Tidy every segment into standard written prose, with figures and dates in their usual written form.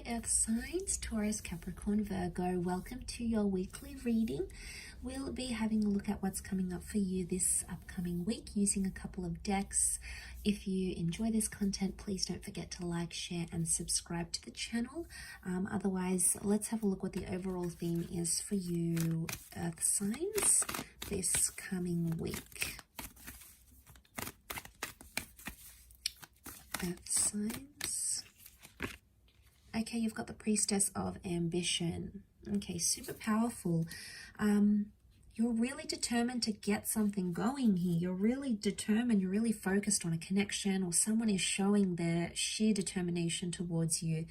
Hi Earth signs, Taurus, Capricorn, Virgo. Welcome to your weekly reading. We'll be having a look at what's coming up for you this upcoming week using a couple of decks. If you enjoy this content, please don't forget to like, share and subscribe to the channel. Otherwise, let's have a look what the overall theme is for you Earth signs this coming week. Earth signs. Okay, you've got the Priestess of Ambition. Okay, super powerful. You're really determined to get something going here. You're really determined, you're really focused on a connection, or someone is showing their sheer determination towards you.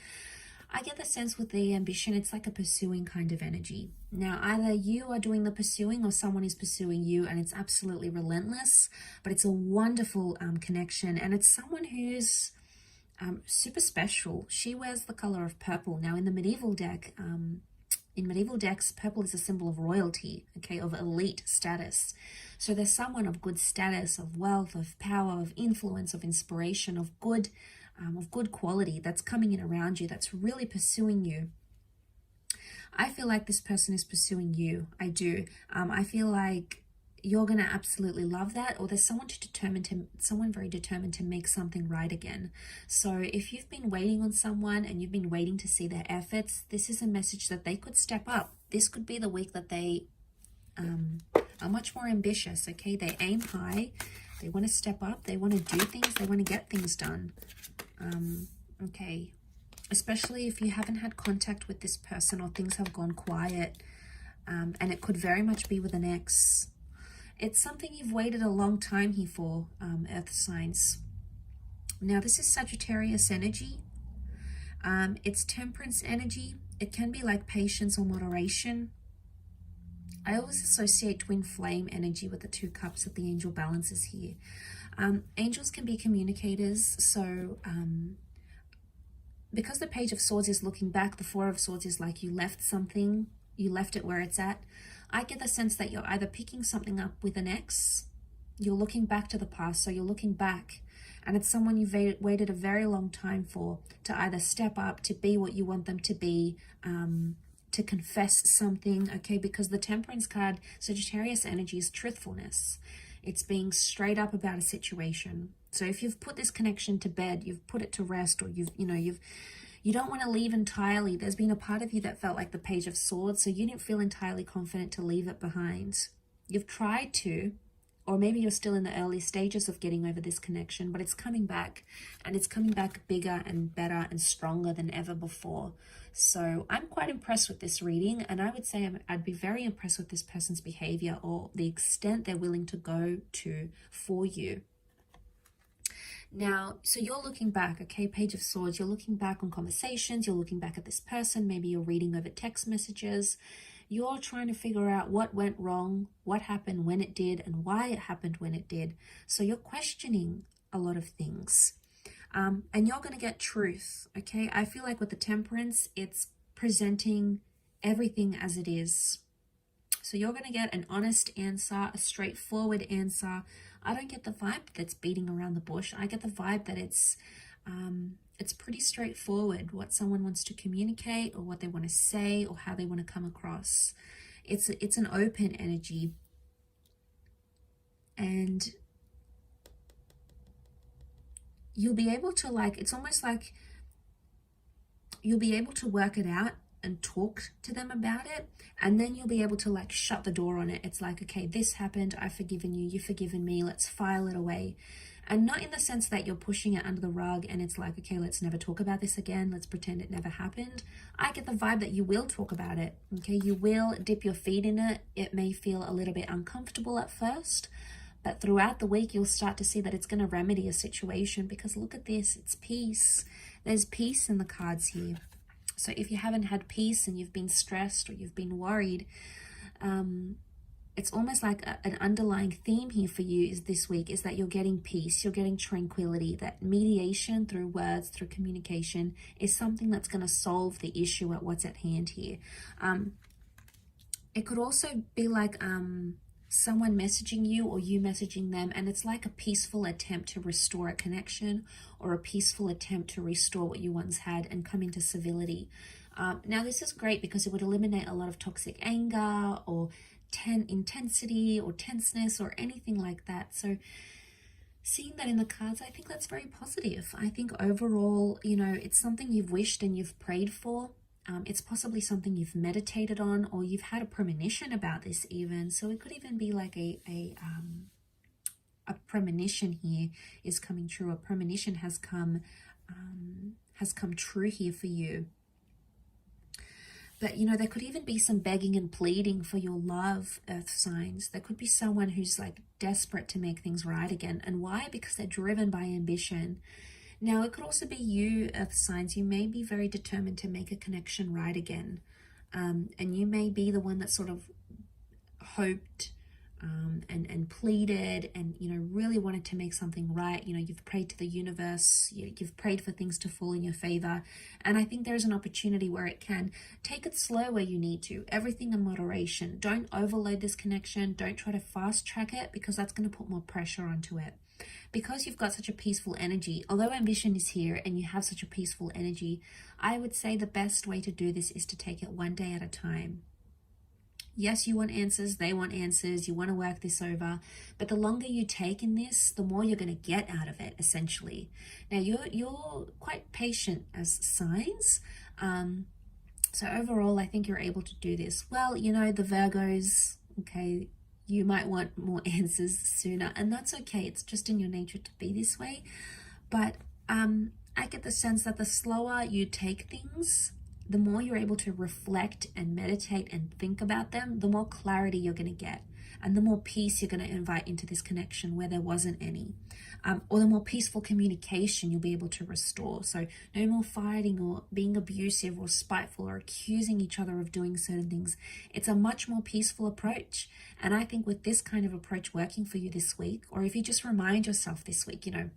I get the sense with the ambition, it's like a pursuing kind of energy. Now, either you are doing the pursuing or someone is pursuing you, and it's absolutely relentless, but it's a wonderful connection, and it's someone who's super special. She wears the color of purple. Now, in the medieval deck, in medieval decks, purple is a symbol of royalty, okay, of elite status. So there's someone of good status, of wealth, of power, of influence, of inspiration, of good quality that's coming in around you, that's really pursuing you. I feel like this person is pursuing you. I do. I feel like you're going to absolutely love that, or there's someone very determined to make something right again. So if you've been waiting on someone and you've been waiting to see their efforts, this is a message that they could step up. This could be the week that they are much more ambitious, okay? They aim high, they want to step up, they want to do things, they want to get things done. Okay, especially if you haven't had contact with this person or things have gone quiet, and it could very much be with an ex. It's something you've waited a long time here for, Earth signs. Now, this is Sagittarius energy. It's Temperance energy. It can be like patience or moderation. I always associate twin flame energy with the 2 cups that the angel balances here. Angels can be communicators, so because the Page of Swords is looking back, the 4 of Swords is like you left something, you left it where it's at. I get the sense that you're either picking something up with an ex, you're looking back to the past, so you're looking back, and it's someone you've waited a very long time for to either step up, to be what you want them to be, to confess something, okay? Because the Temperance card, Sagittarius energy, is truthfulness. It's being straight up about a situation. So if you've put this connection to bed, you've put it to rest, or you don't want to leave entirely. There's been a part of you that felt like the Page of Swords, so you didn't feel entirely confident to leave it behind. You've tried to, or maybe you're still in the early stages of getting over this connection, but it's coming back, and it's coming back bigger and better and stronger than ever before. So I'm quite impressed with this reading, and I would say I'd be very impressed with this person's behavior or the extent they're willing to go to for you. Now, so you're looking back, okay, Page of Swords, you're looking back on conversations, you're looking back at this person, maybe you're reading over text messages, you're trying to figure out what went wrong, what happened when it did, and why it happened when it did. So you're questioning a lot of things, and you're going to get truth, okay? I feel like with the Temperance, it's presenting everything as it is. So you're going to get an honest answer, a straightforward answer. I don't get the vibe that's beating around the bush. I get the vibe that it's pretty straightforward what someone wants to communicate, or what they want to say, or how they want to come across. It's an open energy, and you'll be able to, like, it's almost like you'll be able to work it out and talk to them about it, and then you'll be able to, like, shut the door on it. It's like, okay, this happened, I've forgiven you, you've forgiven me, let's file it away. And not in the sense that you're pushing it under the rug and it's like, okay, let's never talk about this again, let's pretend it never happened. I get the vibe that you will talk about it, okay? You will dip your feet in it. It may feel a little bit uncomfortable at first, but throughout the week you'll start to see that it's going to remedy a situation, because look at this, it's peace. There's peace in the cards here. So if you haven't had peace and you've been stressed or you've been worried, it's almost like an underlying theme here for you is this week is that you're getting peace, you're getting tranquility, that mediation through words, through communication is something that's going to solve the issue at what's at hand here. It could also be like someone messaging you or you messaging them, and it's like a peaceful attempt to restore a connection or a peaceful attempt to restore what you once had and come into civility. Now this is great because it would eliminate a lot of toxic anger or intensity or tenseness or anything like that. So seeing that in the cards, I think that's very positive. I think overall, you know, it's something you've wished and you've prayed for. It's possibly something you've meditated on, or you've had a premonition about this even. So it could even be like a premonition here is coming true. A premonition has come true here for you. But, you know, there could even be some begging and pleading for your love, earth signs. There could be someone who's like desperate to make things right again. And why? Because they're driven by ambition. Now, it could also be you, earth signs. You may be very determined to make a connection right again. And you may be the one that sort of hoped and pleaded and, you know, really wanted to make something right. You know, you've prayed to the universe, you've prayed for things to fall in your favor. And I think there's an opportunity where it can. Take it slow where you need to. Everything in moderation. Don't overload this connection. Don't try to fast track it, because that's going to put more pressure onto it. Because you've got such a peaceful energy, although ambition is here and you have such a peaceful energy, I would say the best way to do this is to take it one day at a time. Yes, you want answers, they want answers, you want to work this over, but the longer you take in this, the more you're going to get out of it, essentially. Now, you're quite patient as signs, so overall, I think you're able to do this. Well, you know, the Virgos, okay, you might want more answers sooner, and that's okay. It's just in your nature to be this way. But I get the sense that the slower you take things, the more you're able to reflect and meditate and think about them, the more clarity you're going to get, and the more peace you're going to invite into this connection where there wasn't any, or the more peaceful communication you'll be able to restore. So no more fighting or being abusive or spiteful or accusing each other of doing certain things. It's a much more peaceful approach. And I think with this kind of approach working for you this week, or if you just remind yourself this week, you know,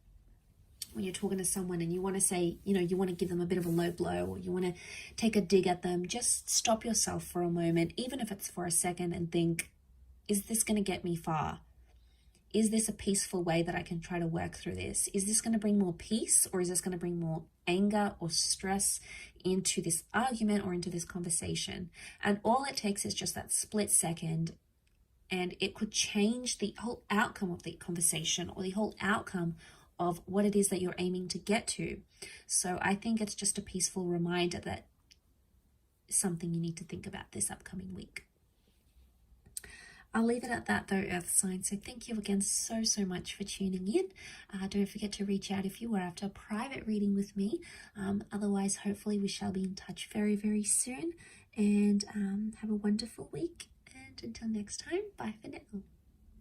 when you're talking to someone and you want to say, you know, you want to give them a bit of a low blow, or you want to take a dig at them, just stop yourself for a moment, even if it's for a second, and think, is this going to get me far? Is this a peaceful way that I can try to work through this? Is this going to bring more peace, or is this going to bring more anger or stress into this argument or into this conversation? And all it takes is just that split second, and it could change the whole outcome of the conversation or the whole outcome of what it is that you're aiming to get to. So I think it's just a peaceful reminder that something you need to think about this upcoming week. I'll leave it at that though, earth signs. So thank you again so much for tuning in. Don't forget to reach out if you are after a private reading with me. Otherwise, hopefully we shall be in touch very soon. And have a wonderful week. And until next time, bye for now.